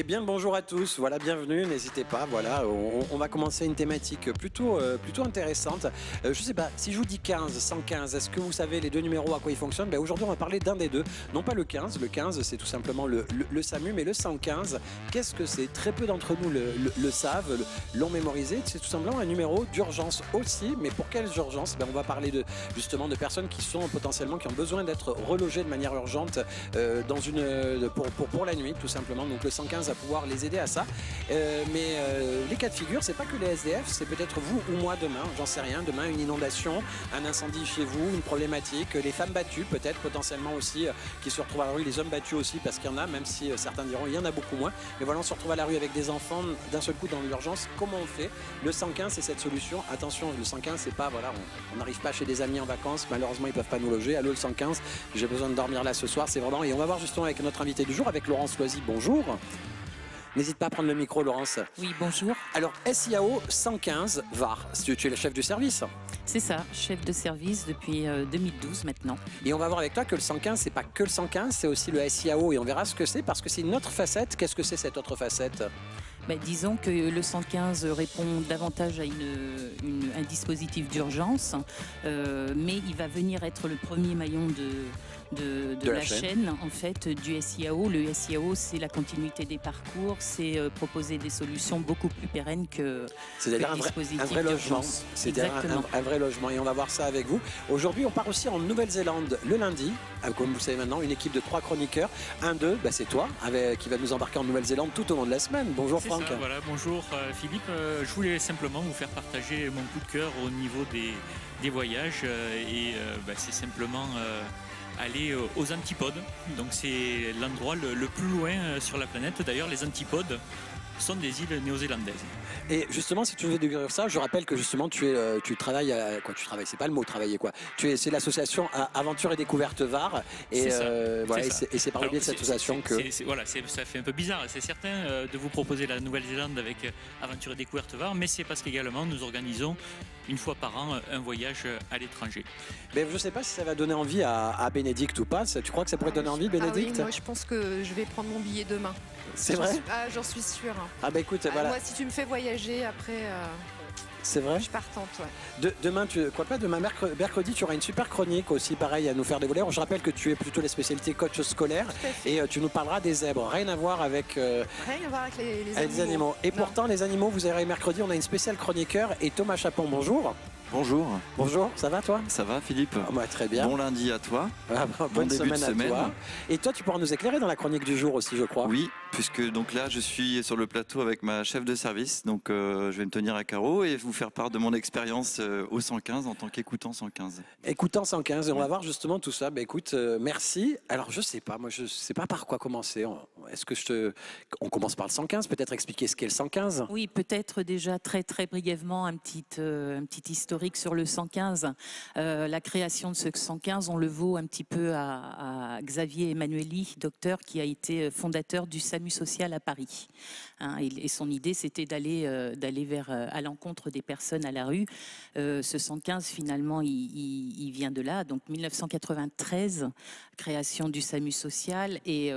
Eh bien, bonjour à tous. Voilà, bienvenue. N'hésitez pas. Voilà, on va commencer une thématique plutôt intéressante. Je sais pas, si je vous dis 15, 115, est-ce que vous savez les deux numéros à quoi ils fonctionnent? Aujourd'hui, on va parler d'un des deux. Non pas le 15. Le 15, c'est tout simplement le SAMU, mais le 115, qu'est-ce que c'est? Très peu d'entre nous le savent, l'ont mémorisé. C'est tout simplement un numéro d'urgence aussi. Mais pour quelles urgences? On va parler justement de personnes qui sont potentiellement, qui ont besoin d'être relogées de manière urgente pour la nuit, tout simplement. Donc le 115 va pouvoir les aider à ça. Les cas de figure, c'est pas que les SDF, c'est peut-être vous ou moi demain, j'en sais rien. Demain, une inondation, un incendie chez vous, une problématique, les femmes battues peut-être potentiellement aussi qui se retrouvent à la rue, les hommes battus aussi parce qu'il y en a, même si certains diront il y en a beaucoup moins. Mais voilà, on se retrouve à la rue avec des enfants d'un seul coup dans l'urgence. Comment on fait? Le 115, c'est cette solution. Attention, le 115, c'est pas voilà, on n'arrive pas chez des amis en vacances, malheureusement ils peuvent pas nous loger. Allô le 115, j'ai besoin de dormir là ce soir, c'est vraiment. Et on va voir justement avec notre invité du jour, avec Laurence Loisy. Bonjour. N'hésite pas à prendre le micro, Laurence. Oui, bonjour. Alors, SIAO 115 VAR, tu es le chef du service. C'est ça, chef de service depuis 2012 maintenant. Et on va voir avec toi que le 115, c'est pas que le 115, c'est aussi le SIAO. Et on verra ce que c'est parce que c'est une autre facette. Qu'est-ce que c'est cette autre facette? Disons que le 115 répond davantage à un dispositif d'urgence, mais il va venir être le premier maillon de la chaîne en fait du SIAO. Le SIAO, c'est la continuité des parcours, c'est proposer des solutions beaucoup plus pérennes que c'est-à-dire un vrai logement. C'est-à-dire un vrai logement. Et on va voir ça avec vous. Aujourd'hui, on part aussi en Nouvelle-Zélande le lundi. Comme vous savez maintenant, une équipe de 3 chroniqueurs. Un d'eux, c'est toi, qui va nous embarquer en Nouvelle-Zélande tout au long de la semaine. Bonjour Franck. Voilà, bonjour Philippe. Je voulais simplement vous faire partager mon coup de cœur au niveau des voyages. C'est simplement aller aux Antipodes. Donc c'est l'endroit le plus loin sur la planète. D'ailleurs, les Antipodes sont des îles néo-zélandaises. Et justement, si tu veux découvrir ça, je rappelle que justement tu travailles à quoi? Tu travailles, c'est pas le mot travailler quoi. C'est l'association Aventure et Découverte VAR. Et c'est par le biais de cette association que. Ça fait un peu bizarre. C'est certain de vous proposer la Nouvelle-Zélande avec Aventure et Découverte VAR, mais c'est parce qu'également nous organisons une fois par an un voyage à l'étranger. Mais je ne sais pas si ça va donner envie à Bénédicte ou pas. Tu crois que ça pourrait donner envie, Bénédicte? Oui, moi je pense que je vais prendre mon billet demain. C'est vrai? J'en suis sûre. Écoute, voilà. Moi, si tu me fais voyager, après, c'est vrai? je suis partante, ouais. Demain, demain mercredi, tu auras une super chronique aussi, pareil, à nous faire dévoiler. Je rappelle que tu es plutôt les spécialités coach scolaire et tu nous parleras des zèbres. Rien à voir avec les animaux. Et pourtant, les animaux, vous verrez mercredi, on a une spéciale chroniqueur et Thomas Chapon, bonjour. Bonjour. Bonjour, ça va toi? Ça va Philippe? Très bien. Bon lundi à toi. Bonne début semaine à toi. Et toi, tu pourras nous éclairer dans la chronique du jour aussi, je crois. Oui, puisque donc là, je suis sur le plateau avec ma chef de service. Donc je vais me tenir à carreau et vous faire part de mon expérience au 115 en tant qu'écoutant 115. Écoutant 115, et on va voir justement tout ça. Écoute, merci. Alors je sais pas, moi je sais pas par quoi commencer. Est-ce que on commence par le 115, peut-être expliquer ce qu'est le 115? Oui, peut-être déjà très très brièvement un petit historique sur le 115. La création de ce 115, on le vaut un petit peu à Xavier Emmanueli, docteur, qui a été fondateur du SAMU social à Paris. Et son idée, c'était d'aller à l'encontre des personnes à la rue. Ce 115, finalement, il vient de là. Donc 1993, création du SAMU social et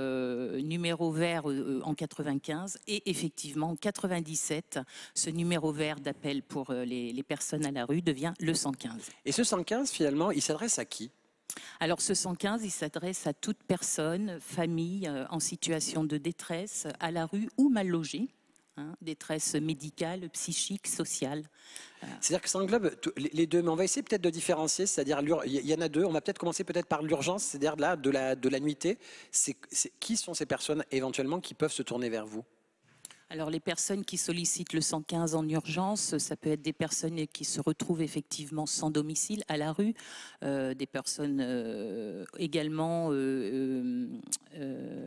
numéro vert en 95. Et effectivement, en 97, ce numéro vert d'appel pour les personnes à la rue devient le 115. Et ce 115, finalement, il s'adresse à qui? Alors ce 115, il s'adresse à toute personne, famille en situation de détresse, à la rue ou mal logée. Détresse médicale, psychique, sociale. C'est-à-dire que ça englobe les deux, mais on va essayer peut-être de différencier, c'est-à-dire il y en a deux, on va peut-être commencer peut-être par l'urgence, c'est-à-dire de la nuitée. Qui sont ces personnes éventuellement qui peuvent se tourner vers vous? Alors les personnes qui sollicitent le 115 en urgence, ça peut être des personnes qui se retrouvent effectivement sans domicile à la rue, des personnes également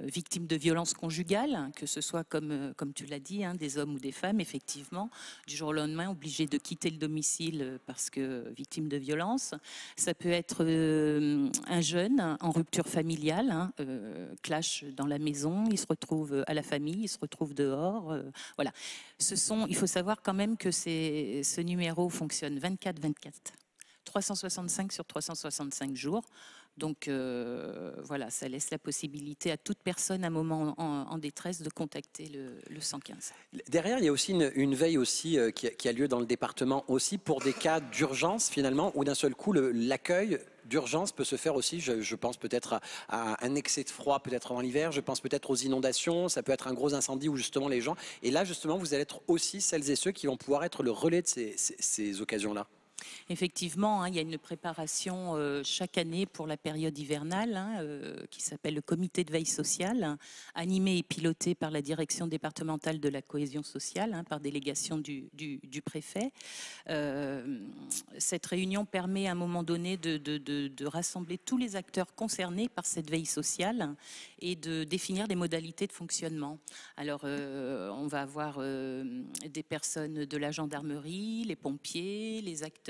victimes de violences conjugales, que ce soit comme tu l'as dit, des hommes ou des femmes, effectivement, du jour au lendemain obligés de quitter le domicile parce que victimes de violences. Ça peut être un jeune en rupture familiale, clash dans la maison, il se retrouve à la famille, il se retrouve dehors. Voilà. Il faut savoir quand même que ce numéro fonctionne 24/24, 365 sur 365 jours. Donc voilà, ça laisse la possibilité à toute personne à un moment en détresse de contacter le 115. Derrière, il y a aussi une veille aussi qui a lieu dans le département aussi pour des cas d'urgence finalement, où d'un seul coup l'accueil d'urgence peut se faire aussi, je pense peut-être à un excès de froid peut-être avant l'hiver, je pense peut-être aux inondations, ça peut être un gros incendie où justement les gens, et là justement vous allez être aussi celles et ceux qui vont pouvoir être le relais de ces occasions-là. Effectivement, hein, il y a une préparation chaque année pour la période hivernale qui s'appelle le comité de veille sociale, animé et piloté par la direction départementale de la cohésion sociale, par délégation du préfet. Cette réunion permet à un moment donné de rassembler tous les acteurs concernés par cette veille sociale et de définir des modalités de fonctionnement. Alors, on va avoir des personnes de la gendarmerie, les pompiers, les acteurs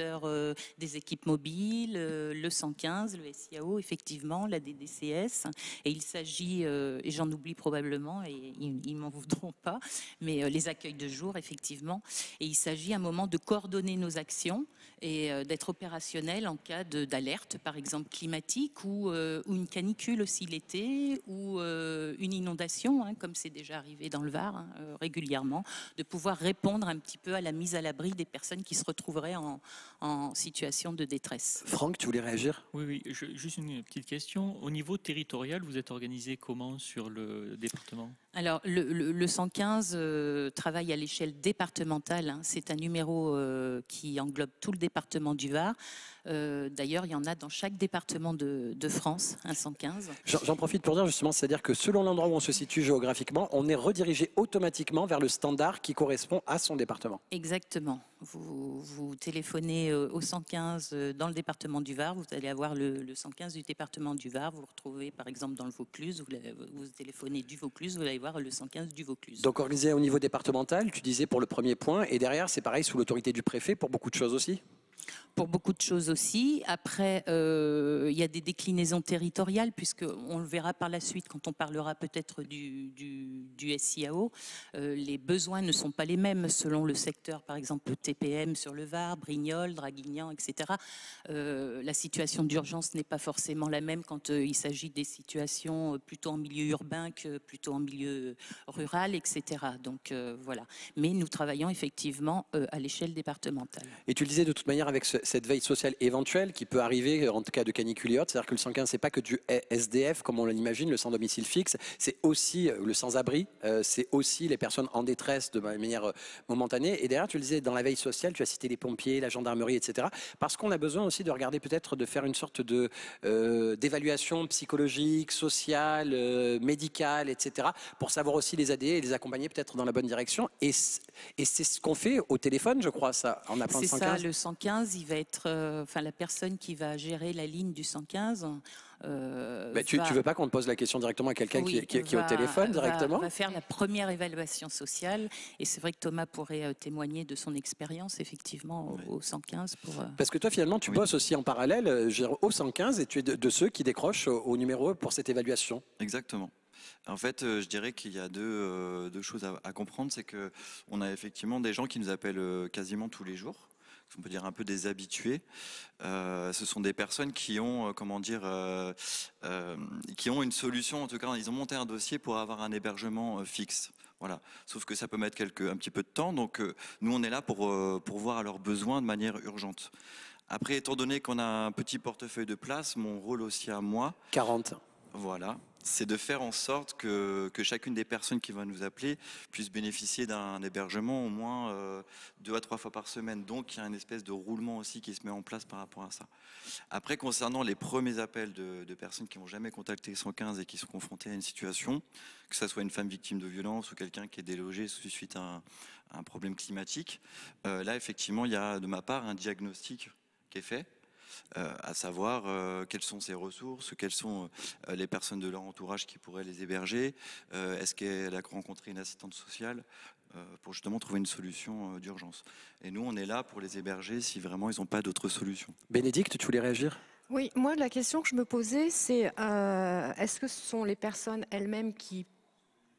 des équipes mobiles, le 115, le SIAO, effectivement, la DDCS. Et il s'agit, et j'en oublie probablement, et ils m'en voudront pas, mais les accueils de jour, effectivement. Et il s'agit à un moment de coordonner nos actions et d'être opérationnel en cas d'alerte, par exemple climatique, ou une canicule aussi l'été, ou une inondation, comme c'est déjà arrivé dans le Var régulièrement, de pouvoir répondre un petit peu à la mise à l'abri des personnes qui se retrouveraient en situation de détresse. Franck, tu voulais réagir? Oui, juste une petite question. Au niveau territorial, vous êtes organisé comment sur le département? Alors, le 115 travaille à l'échelle départementale. C'est un numéro qui englobe tout le département du Var. D'ailleurs, il y en a dans chaque département de France, un 115. J'en profite pour dire justement, c'est-à-dire que selon l'endroit où on se situe géographiquement, on est redirigé automatiquement vers le standard qui correspond à son département. Exactement. Vous téléphonez au 115 dans le département du Var, vous allez avoir le 115 du département du Var. Vous retrouvez par exemple dans le Vaucluse, vous téléphonez du Vaucluse, vous allez voir le 115 du Vaucluse. Donc organisé au niveau départemental, tu disais pour le premier point, et derrière c'est pareil sous l'autorité du préfet pour beaucoup de choses aussi? Pour beaucoup de choses aussi. Après, il y a des déclinaisons territoriales, puisqu'on le verra par la suite quand on parlera peut-être du SIAO. Les besoins ne sont pas les mêmes selon le secteur, par exemple TPM sur le Var, Brignoles, Draguignan, etc. La situation d'urgence n'est pas forcément la même quand il s'agit des situations plutôt en milieu urbain que plutôt en milieu rural, etc. Donc voilà. Mais nous travaillons effectivement à l'échelle départementale. Et tu le disais de toute manière avec cette veille sociale éventuelle qui peut arriver en cas de canicule et autres, c'est-à-dire que le 115 c'est pas que du SDF comme on l'imagine, le sans domicile fixe, c'est aussi le sans-abri, c'est aussi les personnes en détresse de manière momentanée. Et derrière tu le disais dans la veille sociale, tu as cité les pompiers, la gendarmerie, etc. Parce qu'on a besoin aussi de regarder peut-être de faire une sorte de d'évaluation psychologique, sociale, médicale, etc. pour savoir aussi les aider et les accompagner peut-être dans la bonne direction. Et c'est ce qu'on fait au téléphone, je crois, ça, en appelant le 115. C'est ça, le 115, il va être, la personne qui va gérer la ligne du 115. Tu veux pas qu'on te pose la question directement à quelqu'un qui est au téléphone directement? Va faire la première évaluation sociale. Et c'est vrai que Thomas pourrait témoigner de son expérience, effectivement, au 115. Parce que toi, finalement, tu bosses aussi en parallèle au 115 et tu es de ceux qui décrochent au numéro pour cette évaluation. Exactement. En fait, je dirais qu'il y a deux choses à comprendre. C'est qu'on a effectivement des gens qui nous appellent quasiment tous les jours. On peut dire un peu des habitués. Ce sont des personnes qui ont, qui ont une solution. En tout cas, ils ont monté un dossier pour avoir un hébergement fixe. Voilà. Sauf que ça peut mettre un petit peu de temps. Donc, nous, on est là pour voir à leurs besoins de manière urgente. Après, étant donné qu'on a un petit portefeuille de place, mon rôle aussi à moi... 40. Voilà. C'est de faire en sorte que chacune des personnes qui va nous appeler puisse bénéficier d'un hébergement au moins 2 à 3 fois par semaine. Donc, il y a une espèce de roulement aussi qui se met en place par rapport à ça. Après, concernant les premiers appels de personnes qui n'ont jamais contacté 115 et qui sont confrontées à une situation, que ce soit une femme victime de violence ou quelqu'un qui est délogé suite à un problème climatique, là, effectivement, il y a de ma part un diagnostic qui est fait. À savoir quelles sont ses ressources, quelles sont les personnes de leur entourage qui pourraient les héberger, est-ce qu'elle a rencontré une assistante sociale pour justement trouver une solution d'urgence. Et nous, on est là pour les héberger si vraiment ils n'ont pas d'autres solutions. Bénédicte, tu voulais réagir? Oui, moi, la question que je me posais, c'est est-ce que ce sont les personnes elles-mêmes qui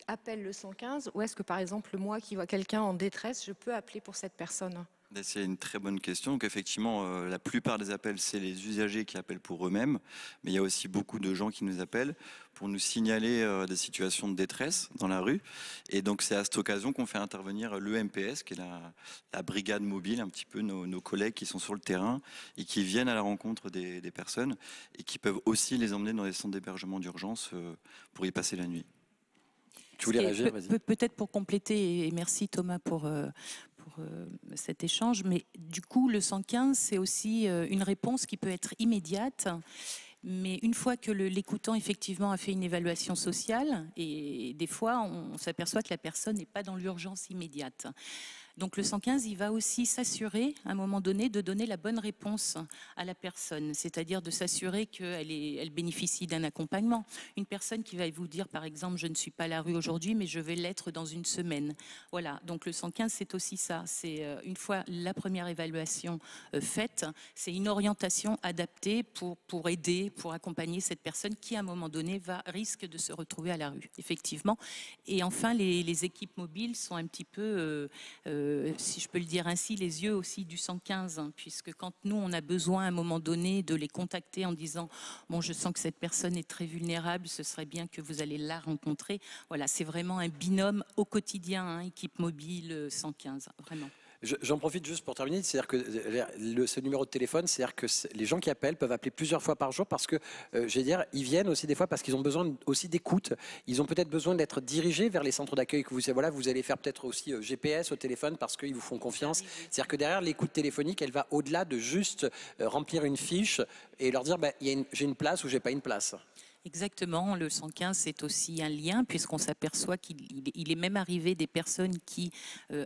appellent le 115 ou est-ce que, par exemple, moi qui vois quelqu'un en détresse, je peux appeler pour cette personne? C'est une très bonne question. Donc effectivement, la plupart des appels, c'est les usagers qui appellent pour eux-mêmes, mais il y a aussi beaucoup de gens qui nous appellent pour nous signaler des situations de détresse dans la rue. Et donc c'est à cette occasion qu'on fait intervenir l'EMPS, qui est la brigade mobile, un petit peu nos collègues qui sont sur le terrain et qui viennent à la rencontre des personnes et qui peuvent aussi les emmener dans des centres d'hébergement d'urgence pour y passer la nuit. Tu voulais réagir, vas-y. Peut-être pour compléter, et merci Thomas pour cet échange, mais du coup le 115 c'est aussi une réponse qui peut être immédiate, mais une fois que l'écoutant effectivement a fait une évaluation sociale, et des fois on s'aperçoit que la personne n'est pas dans l'urgence immédiate. Donc le 115, il va aussi s'assurer, à un moment donné, de donner la bonne réponse à la personne, c'est-à-dire de s'assurer qu'elle bénéficie d'un accompagnement. Une personne qui va vous dire, par exemple, je ne suis pas à la rue aujourd'hui, mais je vais l'être dans une semaine. Voilà, donc le 115, c'est aussi ça. C'est une fois la première évaluation faite, c'est une orientation adaptée pour aider, pour accompagner cette personne qui, à un moment donné, risque de se retrouver à la rue, effectivement. Et enfin, les équipes mobiles sont un petit peu... si je peux le dire ainsi, les yeux aussi du 115, hein, puisque quand nous, on a besoin à un moment donné de les contacter en disant « bon, je sens que cette personne est très vulnérable, ce serait bien que vous allez la rencontrer ». Voilà, c'est vraiment un binôme au quotidien, hein, équipe mobile 115, vraiment. J'en profite juste pour terminer, c'est-à-dire que ce numéro de téléphone, c'est-à-dire que les gens qui appellent peuvent appeler plusieurs fois par jour parce que, je vais dire, ils viennent aussi des fois parce qu'ils ont besoin aussi d'écoute. Ils ont peut-être besoin d'être dirigés vers les centres d'accueil que vous allez faire peut-être aussi GPS au téléphone parce qu'ils vous font confiance. C'est-à-dire que derrière l'écoute téléphonique, elle va au-delà de juste remplir une fiche et leur dire j'ai une place ou j'ai pas une place. Exactement, le 115 c'est aussi un lien puisqu'on s'aperçoit qu'il est même arrivé des personnes qui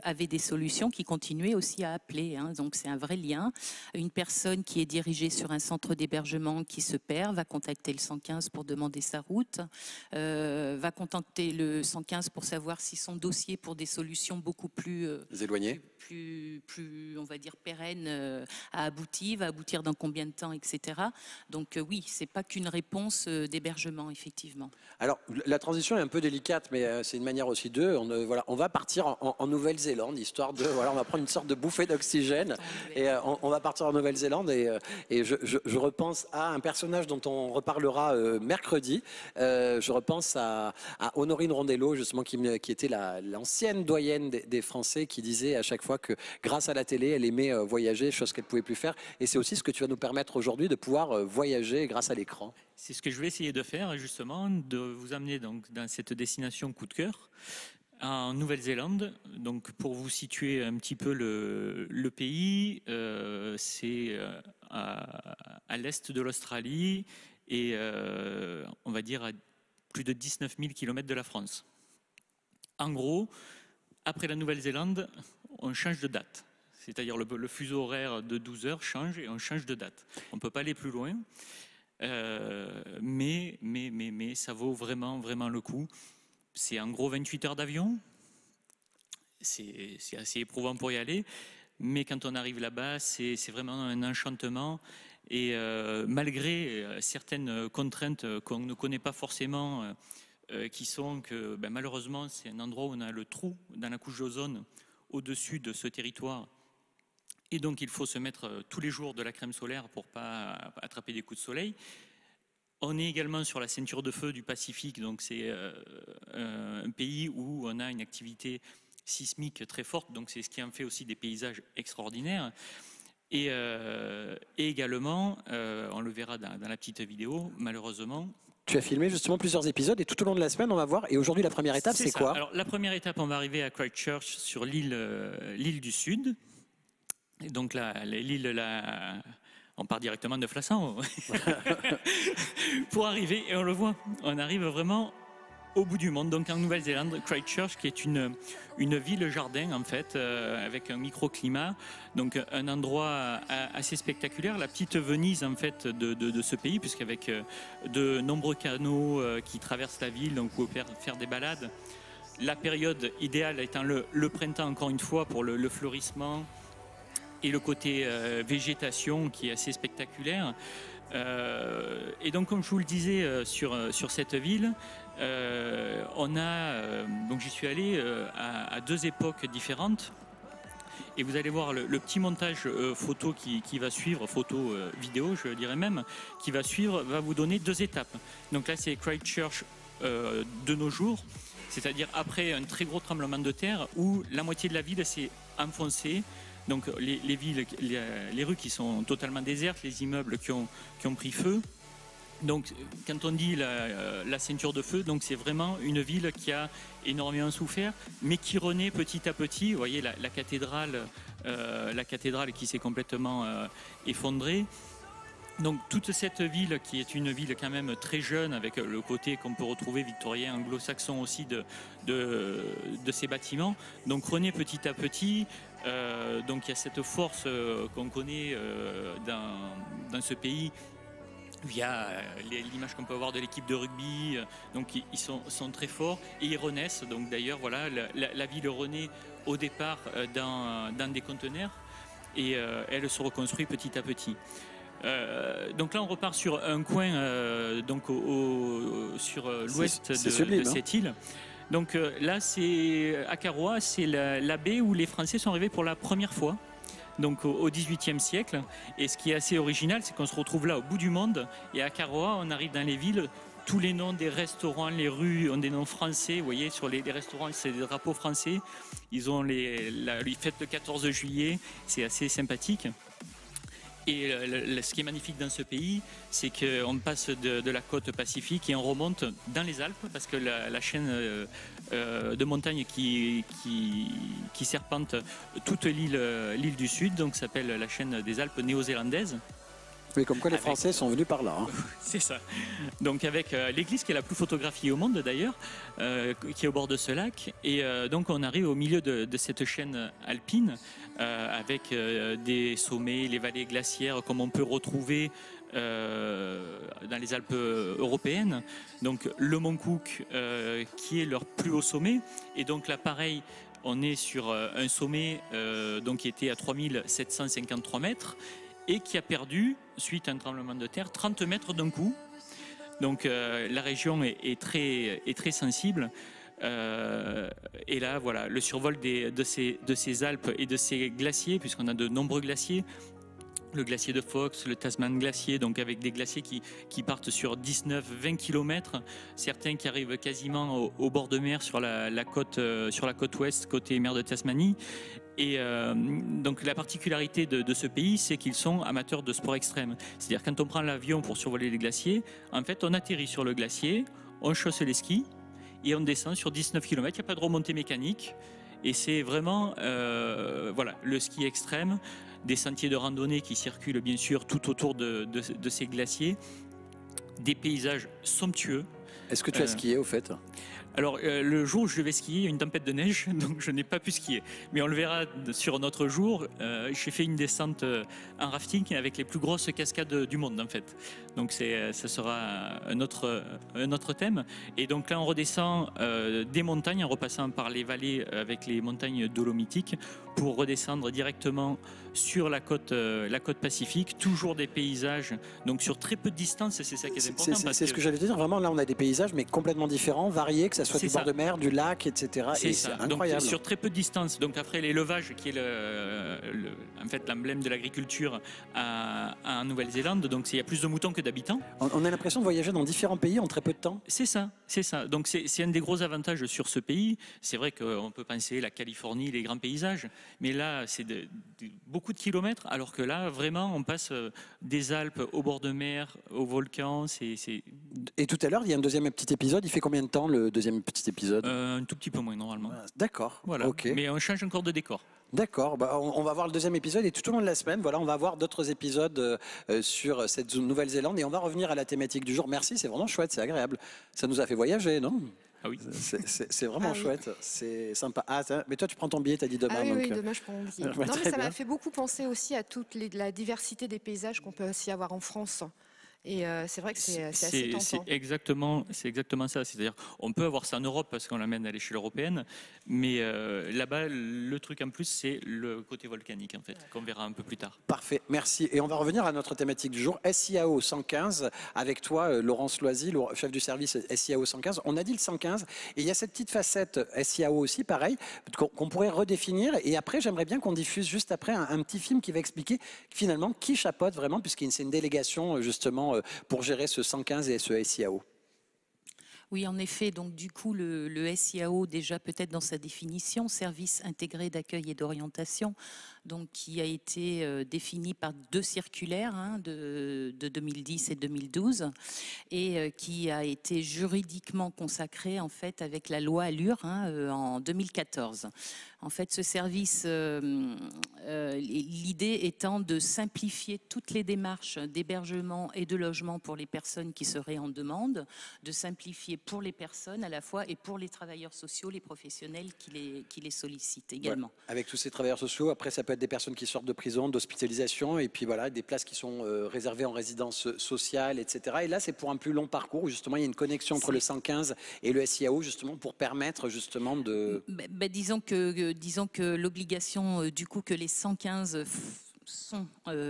avaient des solutions qui continuaient aussi à appeler, hein. Donc c'est un vrai lien. Une personne qui est dirigée sur un centre d'hébergement qui se perd va contacter le 115 pour demander sa route, va contacter le 115 pour savoir si son dossier pour des solutions beaucoup plus éloignées, plus on va dire pérennes a abouti, va aboutir dans combien de temps, etc. Donc oui, c'est pas qu'une réponse d'hébergement, effectivement. Alors, la transition est un peu délicate, mais c'est une manière aussi de... on va partir en Nouvelle-Zélande, histoire de... Voilà, on va prendre une sorte de bouffée d'oxygène, et on va partir en Nouvelle-Zélande, et je repense à un personnage dont on reparlera mercredi. Je repense à Honorine Rondello, justement, qui était l'ancienne doyenne des Français, qui disait à chaque fois que grâce à la télé, elle aimait voyager, chose qu'elle ne pouvait plus faire. Et c'est aussi ce que tu vas nous permettre aujourd'hui, de pouvoir voyager grâce à l'écran. C'est ce que je vais essayer de faire, justement, de vous amener donc dans cette destination coup de cœur en Nouvelle-Zélande. Donc, pour vous situer un petit peu le pays, c'est à l'est de l'Australie et on va dire à plus de 19 000 km de la France. En gros, après la Nouvelle-Zélande, on change de date. C'est-à-dire le fuseau horaire de 12 heures change et on change de date. On ne peut pas aller plus loin. Mais ça vaut vraiment le coup. C'est en gros 28 heures d'avion. C'est assez éprouvant pour y aller. Mais quand on arrive là-bas, c'est vraiment un enchantement. Et malgré certaines contraintes qu'on ne connaît pas forcément, qui sont que malheureusement, c'est un endroit où on a le trou dans la couche d'ozone au-dessus de ce territoire. Et donc, il faut se mettre tous les jours de la crème solaire pour ne pas attraper des coups de soleil. On est également sur la ceinture de feu du Pacifique, donc c'est un pays où on a une activité sismique très forte, donc c'est ce qui en fait aussi des paysages extraordinaires. Et également, on le verra dans la petite vidéo, malheureusement. Tu as filmé justement plusieurs épisodes et tout au long de la semaine, on va voir. Et aujourd'hui, la première étape, c'est quoi? Alors, la première étape, on va arriver à Christchurch sur l'île du Sud. Et donc l'île, on part directement de Flassan pour arriver, et on le voit, on arrive vraiment au bout du monde. Donc en Nouvelle-Zélande, Christchurch, qui est une ville-jardin en fait, avec un microclimat, donc un endroit assez spectaculaire, la petite Venise en fait de ce pays, puisqu'avec de nombreux canaux qui traversent la ville, donc vous pouvez faire des balades. La période idéale étant le printemps, encore une fois, pour le fleurissement et le côté végétation qui est assez spectaculaire. Et donc, comme je vous le disais sur cette ville, donc j'y suis allé à deux époques différentes. Et vous allez voir le petit montage photo qui va suivre, photo vidéo je dirais même, qui va suivre, va vous donner 2 étapes. Donc là c'est Christchurch de nos jours, c'est-à-dire après un très gros tremblement de terre où la moitié de la ville s'est enfoncée. Donc les villes, les rues qui sont totalement désertes, les immeubles qui ont pris feu. Donc quand on dit la ceinture de feu, donc c'est vraiment une ville qui a énormément souffert, mais qui renaît petit à petit. Vous voyez la cathédrale qui s'est complètement effondrée. Donc toute cette ville qui est une ville quand même très jeune, avec le côté qu'on peut retrouver victorien, anglo-saxon aussi de ces bâtiments, donc renaît petit à petit. Donc il y a cette force qu'on connaît dans ce pays via l'image qu'on peut avoir de l'équipe de rugby. Donc ils sont très forts et ils renaissent. Donc d'ailleurs voilà, la ville renaît au départ dans des conteneurs et elle se reconstruit petit à petit. Donc là on repart sur un coin donc sur l'ouest de cette île. Donc là c'est à Akaroa, c'est la baie où les Français sont arrivés pour la première fois. Donc au XVIIIe siècle. Et ce qui est assez original, c'est qu'on se retrouve là au bout du monde. Et à Akaroa, on arrive dans les villes, tous les noms des restaurants, les rues ont des noms français. Vous voyez, sur les restaurants, c'est des drapeaux français. Ils ont les fêtes le 14 juillet. C'est assez sympathique. Et ce qui est magnifique dans ce pays, c'est qu'on passe de la côte pacifique et on remonte dans les Alpes, parce que la chaîne de montagnes qui serpente toute l'île du Sud, donc s'appelle la chaîne des Alpes néo-zélandaises. Oui, comme quoi les Français sont venus par là. Hein. C'est ça. Donc avec l'église qui est la plus photographiée au monde d'ailleurs, qui est au bord de ce lac. Et donc on arrive au milieu de cette chaîne alpine, avec des sommets, les vallées glaciaires comme on peut retrouver dans les Alpes européennes. Donc le Mont Cook qui est leur plus haut sommet. Et donc là pareil, on est sur un sommet donc, qui était à 3753 mètres. Et qui a perdu, suite à un tremblement de terre, 30 mètres d'un coup. Donc la région est très sensible. Et là, voilà, le survol de ces Alpes et de ces glaciers, puisqu'on a de nombreux glaciers, le glacier de Fox, le Tasman glacier, donc avec des glaciers qui partent sur 19-20 km, certains qui arrivent quasiment au bord de mer sur la côte ouest, côté mer de Tasmanie. Et donc la particularité de ce pays, c'est qu'ils sont amateurs de sport extrême. C'est-à-dire quand on prend l'avion pour survoler les glaciers, en fait on atterrit sur le glacier, on chausse les skis et on descend sur 19 km, il n'y a pas de remontée mécanique. Et c'est vraiment voilà, le ski extrême, des sentiers de randonnée qui circulent bien sûr tout autour de ces glaciers, des paysages somptueux. Est-ce que tu as skié au fait ? Alors le jour où je vais skier, il y a une tempête de neige, donc je n'ai pas pu skier. Mais on le verra sur un autre jour. J'ai fait une descente en rafting avec les plus grosses cascades du monde en fait. Donc ça sera un autre thème. Et donc là on redescend des montagnes en repassant par les vallées avec les montagnes dolomitiques pour redescendre directement sur la côte pacifique. Toujours des paysages, donc sur très peu de distance, c'est ça qui est important. C'est ce que j'allais te dire. Vraiment là on a des paysages mais complètement différents, variés, que ça soit du bord de mer, du lac, etc. C'est incroyable. Donc sur très peu de distance. Donc après l'élevage qui est en fait l'emblème de l'agriculture en Nouvelle-Zélande, donc il y a plus de moutons que d'habitants. On a l'impression de voyager dans différents pays en très peu de temps. C'est ça. Donc c'est un des gros avantages sur ce pays. C'est vrai qu'on peut penser la Californie, les grands paysages, mais là c'est beaucoup de kilomètres, alors que là vraiment on passe des Alpes au bord de mer, au volcan. Et tout à l'heure il y a un deuxième petit épisode. Il fait combien de temps le deuxième petit épisode ? Un tout petit peu moins normalement. D'accord. Voilà. Okay. Mais on change encore de décor. D'accord, on va voir le deuxième épisode et tout au long de la semaine, voilà, on va voir d'autres épisodes sur cette Nouvelle-Zélande et on va revenir à la thématique du jour. Merci, c'est vraiment chouette, c'est agréable. Ça nous a fait voyager, non ? Ah oui. C'est vraiment chouette, c'est sympa. Ah, mais toi tu prends ton billet, t'as dit demain. Ah oui, donc... demain je prends mon billet. Non, mais ça m'a fait beaucoup penser aussi à toute la diversité des paysages qu'on peut aussi avoir en France. Et c'est vrai que c'est assez tentant. C'est exactement ça. C'est-à-dire, on peut avoir ça en Europe parce qu'on l'amène à l'échelle européenne, mais là-bas, le truc en plus, c'est le côté volcanique, en fait, qu'on verra un peu plus tard. Parfait, merci. Et on va revenir à notre thématique du jour, SIAO 115, avec toi, Laurence Loisy, chef du service SIAO 115. On a dit le 115, et il y a cette petite facette SIAO aussi, pareil, qu'on pourrait redéfinir. Et après, j'aimerais bien qu'on diffuse juste après un petit film qui va expliquer finalement qui chapeaute vraiment, puisque c'est une délégation justement pour gérer ce 115 et ce SIAO. Oui, en effet. Donc, du coup, le SIAO, déjà peut-être dans sa définition, service intégré d'accueil et d'orientation, donc qui a été défini par 2 circulaires de 2010 et 2012, et qui a été juridiquement consacré en fait avec la loi Allure en 2014. En fait, ce service, l'idée étant de simplifier toutes les démarches d'hébergement et de logement pour les personnes qui seraient en demande, de simplifier pour les personnes à la fois et pour les travailleurs sociaux, les professionnels qui les sollicitent également. Ouais. Avec tous ces travailleurs sociaux, après ça peut être des personnes qui sortent de prison, d'hospitalisation, et puis voilà, des places qui sont réservées en résidence sociale, etc. Et là, c'est pour un plus long parcours où justement il y a une connexion entre le 115 et le SIAO, justement pour permettre justement de... Disons que l'obligation du coup que les 115 sont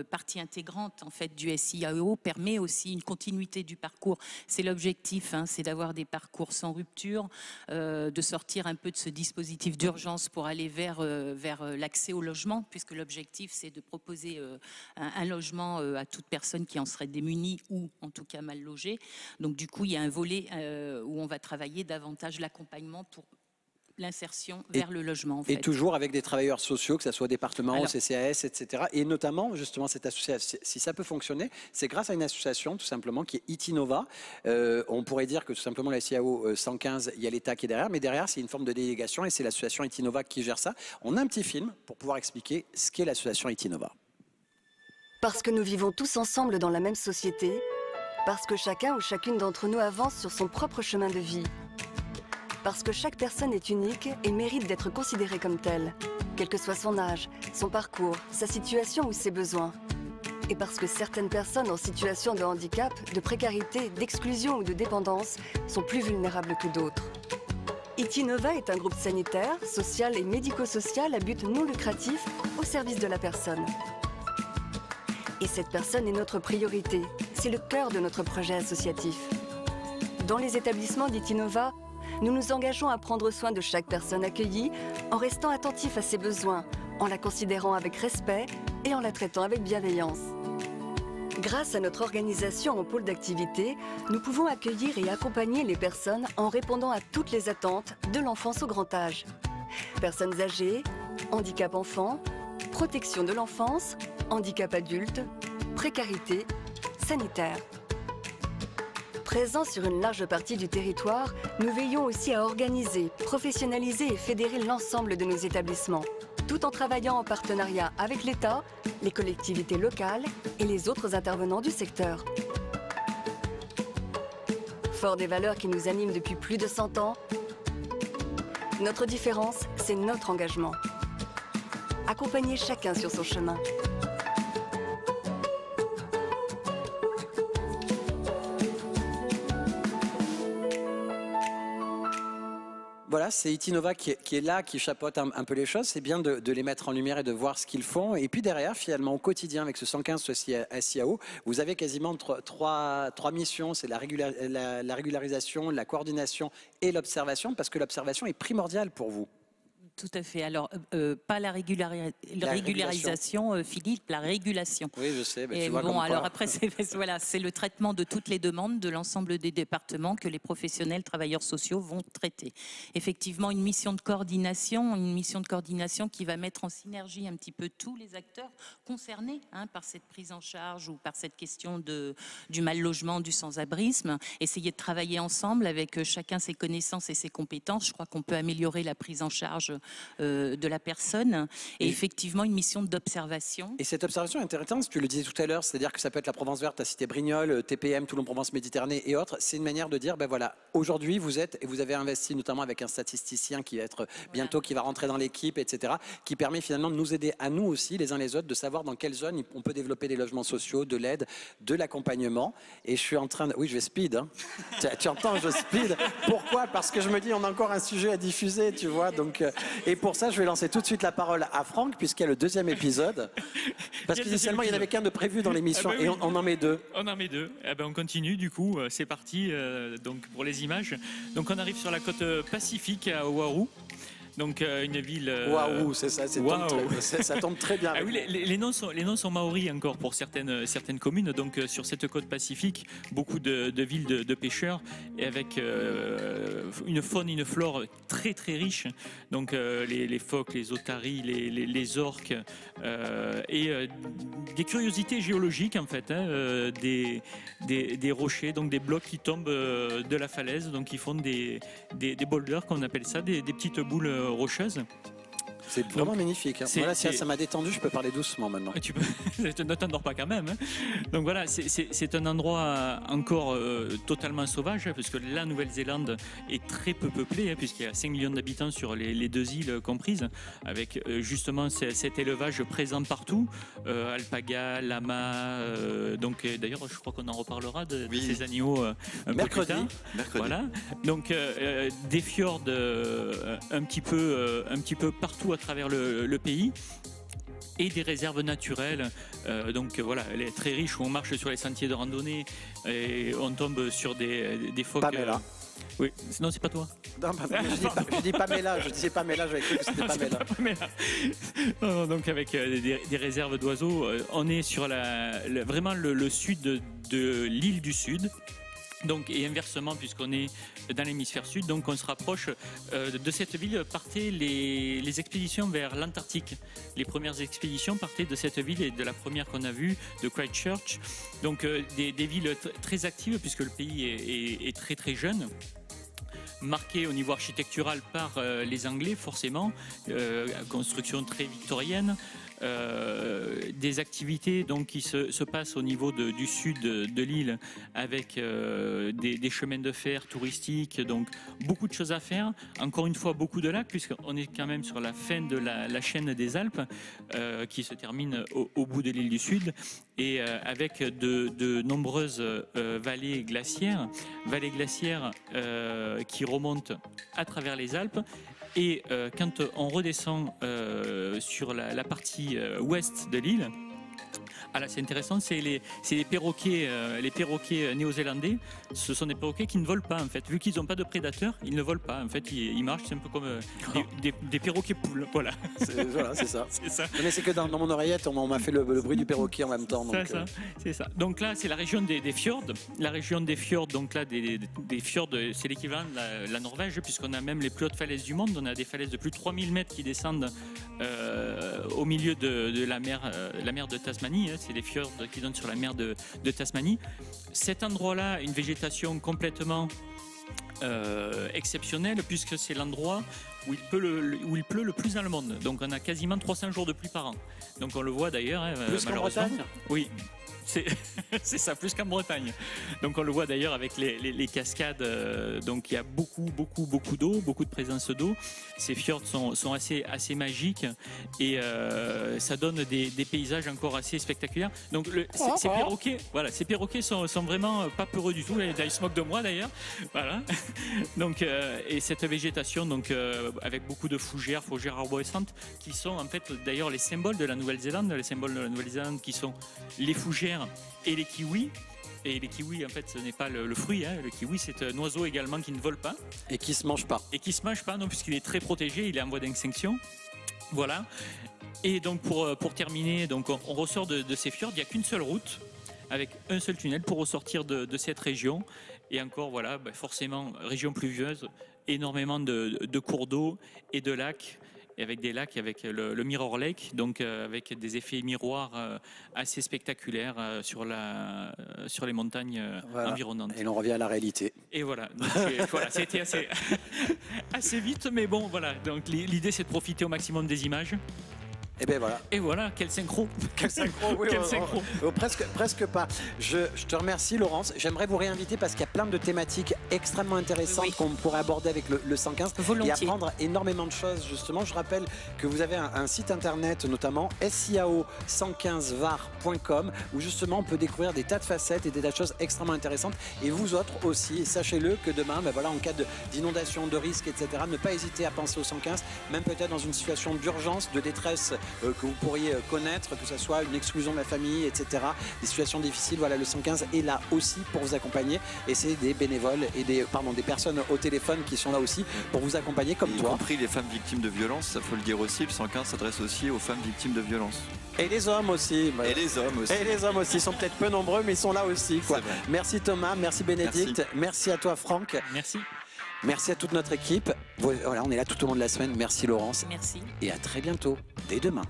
partie intégrante en fait du SIAO permet aussi une continuité du parcours. C'est l'objectif, c'est d'avoir des parcours sans rupture, de sortir un peu de ce dispositif d'urgence pour aller vers l'accès au logement, puisque l'objectif c'est de proposer un logement à toute personne qui en serait démunie ou en tout cas mal logée. Donc du coup il y a un volet où on va travailler davantage l'accompagnement pour l'insertion vers le logement. En fait. Et toujours avec des travailleurs sociaux, que ce soit département, CCAS, etc. Et notamment, justement, cette association, si ça peut fonctionner, c'est grâce à une association, tout simplement, qui est Itinova. On pourrait dire que tout simplement, la SIAO 115, il y a l'État qui est derrière, mais derrière, c'est une forme de délégation et c'est l'association Itinova qui gère ça. On a un petit film pour pouvoir expliquer ce qu'est l'association Itinova. Parce que nous vivons tous ensemble dans la même société, parce que chacun ou chacune d'entre nous avance sur son propre chemin de vie, parce que chaque personne est unique et mérite d'être considérée comme telle, quel que soit son âge, son parcours, sa situation ou ses besoins. Et parce que certaines personnes en situation de handicap, de précarité, d'exclusion ou de dépendance sont plus vulnérables que d'autres. Itinova est un groupe sanitaire, social et médico-social à but non lucratif au service de la personne. Et cette personne est notre priorité, c'est le cœur de notre projet associatif. Dans les établissements d'Itinova, nous nous engageons à prendre soin de chaque personne accueillie en restant attentifs à ses besoins, en la considérant avec respect et en la traitant avec bienveillance. Grâce à notre organisation en pôle d'activité, nous pouvons accueillir et accompagner les personnes en répondant à toutes les attentes de l'enfance au grand âge. Personnes âgées, handicap enfant, protection de l'enfance, handicap adulte, précarité, sanitaire. Présents sur une large partie du territoire, nous veillons aussi à organiser, professionnaliser et fédérer l'ensemble de nos établissements, tout en travaillant en partenariat avec l'État, les collectivités locales et les autres intervenants du secteur. Fort des valeurs qui nous animent depuis plus de 100 ans, notre différence, c'est notre engagement. Accompagner chacun sur son chemin. Voilà, c'est Itinova qui est là, qui chapeaute un peu les choses. C'est bien de les mettre en lumière et de voir ce qu'ils font. Et puis derrière, finalement, au quotidien, avec ce 115, ce SIAO, vous avez quasiment trois missions. C'est la régularisation, la coordination et l'observation, parce que l'observation est primordiale pour vous. Tout à fait. Alors, pas la régularisation, Philippe, la régulation. Oui, je sais. Et tu vois bon, alors quoi. après, c'est le traitement de toutes les demandes de l'ensemble des départements que les professionnels, travailleurs sociaux vont traiter. Effectivement, une mission de coordination qui va mettre en synergie un petit peu tous les acteurs concernés par cette prise en charge ou par cette question du mal logement, du sans-abrisme. Essayer de travailler ensemble avec chacun ses connaissances et ses compétences. Je crois qu'on peut améliorer la prise en charge de la personne. Et effectivement, une mission d'observation. Et cette observation est intéressante, tu le disais tout à l'heure, c'est-à-dire que ça peut être la Provence verte, tu as cité Brignoles, TPM, Toulon-Provence Méditerranée et autres. C'est une manière de dire, ben voilà, aujourd'hui vous êtes, et vous avez investi notamment avec un statisticien qui va être bientôt, qui va rentrer dans l'équipe, etc., qui permet finalement de nous aider à nous aussi, les uns les autres, de savoir dans quelle zone on peut développer des logements sociaux, de l'aide, de l'accompagnement. Et je suis en train de... Oui, je vais speed, hein. Tu entends, je speed. Pourquoi? Parce que je me dis, on a encore un sujet à diffuser, tu vois. Donc, et pour ça, je vais lancer tout de suite la parole à Franck, puisqu'il y a le deuxième épisode. Parce qu'initialement, il n'y en avait qu'un de prévu dans l'émission, Ah ben oui. et on en met deux. On en met deux. Eh ben, on continue, du coup, c'est parti donc pour les images. Donc on arrive sur la côte pacifique à Oahu. Donc une ville... Waouh, c'est ça, ça tombe très bien. Ah oui, les noms sont maoris encore pour certaines communes. Donc sur cette côte pacifique, beaucoup de villes de pêcheurs et avec une faune, une flore très très riche. Donc les phoques, les otaries, les orques et des curiosités géologiques en fait, hein, des rochers, donc des blocs qui tombent de la falaise, donc qui font des boulders, comme on appelle ça, des petites boules rocheuses. C'est vraiment magnifique. Hein. Voilà, ça m'a détendu, je peux parler doucement maintenant. Tu peux, ne t'endors pas quand même. Hein. Donc voilà, c'est un endroit encore totalement sauvage, parce que la Nouvelle-Zélande est très peu peuplée, hein, puisqu'il y a 5 millions d'habitants sur les deux îles comprises, avec justement cet élevage présent partout, alpaga, lama, donc d'ailleurs je crois qu'on en reparlera de ces animaux un peu plus tard. Mercredi. Voilà. Donc des fjords un petit peu partout à travers le pays et des réserves naturelles. Donc voilà, elle est très riche où on marche sur les sentiers de randonnée et on tombe sur des phoques. Pamela. Oui, non, c'est pas toi. Non, je dis Pamela, je disais Pamela, j'avais cru que c'était Pamela. Non, donc avec des réserves d'oiseaux, on est sur vraiment le sud de l'île du Sud. Donc, et inversement, puisqu'on est dans l'hémisphère sud, donc on se rapproche de cette ville. Partaient les expéditions vers l'Antarctique. Les premières expéditions partaient de cette ville et de la première qu'on a vue, de Christchurch. Donc des villes très actives, puisque le pays est très très jeune. Marqué au niveau architectural par les Anglais, forcément, construction très victorienne. Des activités donc, qui se passent au niveau du sud de l'île avec des chemins de fer touristiques, donc beaucoup de choses à faire. Encore une fois, beaucoup de lacs, puisqu'on est quand même sur la fin de la chaîne des Alpes qui se termine au bout de l'île du Sud, et avec de nombreuses vallées glaciaires qui remontent à travers les Alpes. Et quand on redescend sur la partie ouest de l'île, ah là, c'est intéressant, c'est les perroquets néo-zélandais. Ce sont des perroquets qui ne volent pas en fait. Vu qu'ils n'ont pas de prédateurs, ils ne volent pas. En fait, ils marchent, c'est un peu comme des perroquets poules. Voilà. Voilà, c'est ça. C'est ça. Mais c'est que dans mon oreillette, on m'a fait le bruit du perroquet en même temps. Donc, c'est ça. Donc là, c'est la région des fjords. La région des fjords, donc là, des fjords, c'est l'équivalent de la Norvège, puisqu'on a même les plus hautes falaises du monde. On a des falaises de plus de 3000 mètres qui descendent au milieu de la mer de Tasmanie. Hein. C'est les fjords qui donnent sur la mer de Tasmanie. Cet endroit-là, une végétation complètement exceptionnelle, puisque c'est l'endroit où il pleut le plus dans le monde. Donc on a quasiment 300 jours de pluie par an. Donc on le voit d'ailleurs, hein, plus qu'en Bretagne. Oui. C'est ça, plus qu'en Bretagne. Donc on le voit d'ailleurs avec les cascades. Donc il y a beaucoup d'eau, beaucoup de présence d'eau. Ces fjords sont assez magiques et ça donne des paysages encore assez spectaculaires. Donc ces perroquets sont vraiment pas peureux du tout. Ils se moquent de moi d'ailleurs. Voilà. Donc et cette végétation donc avec beaucoup de fougères arborescentes qui sont en fait d'ailleurs les symboles de la Nouvelle-Zélande. Les symboles de la Nouvelle-Zélande qui sont les fougères et les kiwis. Et les kiwis, en fait, ce n'est pas le fruit. Hein. Le kiwi, c'est un oiseau également qui ne vole pas. Et qui ne se mange pas. Et qui ne se mange pas, non, puisqu'il est très protégé, il est en voie d'extinction. Voilà. Et donc, pour terminer, donc, on ressort de ces fjords. Il n'y a qu'une seule route, avec un seul tunnel pour ressortir de cette région. Et encore, voilà, forcément, région pluvieuse, énormément de cours d'eau et de lacs. et avec des lacs, avec le Mirror Lake, donc avec des effets miroirs assez spectaculaires sur les montagnes environnantes. Et l'on revient à la réalité. Et voilà, voilà, ça a été assez vite, mais bon, voilà. Donc l'idée, c'est de profiter au maximum des images. Et ben voilà. Et voilà, quel synchro. Quel synchro, oui, Quel synchro. Presque pas. Je te remercie, Laurence. J'aimerais vous réinviter parce qu'il y a plein de thématiques extrêmement intéressantes qu'on pourrait aborder avec le 115 Volontiers. et apprendre énormément de choses. Justement, je rappelle que vous avez un site internet, notamment siao115var.com, où justement on peut découvrir des tas de facettes et des tas de choses extrêmement intéressantes. Et vous autres aussi, sachez-le que demain, ben voilà, en cas d'inondation, de risque, etc., ne pas hésiter à penser au 115, même peut-être dans une situation d'urgence, de détresse que vous pourriez connaître, que ce soit une exclusion de la famille, etc. Des situations difficiles, voilà, le 115 est là aussi pour vous accompagner. Et c'est des bénévoles et des personnes au téléphone qui sont là aussi pour vous accompagner comme toi. Y compris les femmes victimes de violences, ça faut le dire aussi, le 115 s'adresse aussi aux femmes victimes de violences. Et les hommes aussi. Et les hommes aussi. Et les hommes aussi, ils sont peut-être peu nombreux, mais ils sont là aussi, quoi. Merci Thomas, merci Bénédicte, merci à toi Franck. Merci. Merci à toute notre équipe. Voilà, on est là tout au long de la semaine. Merci Laurence. Merci. Et à très bientôt, dès demain.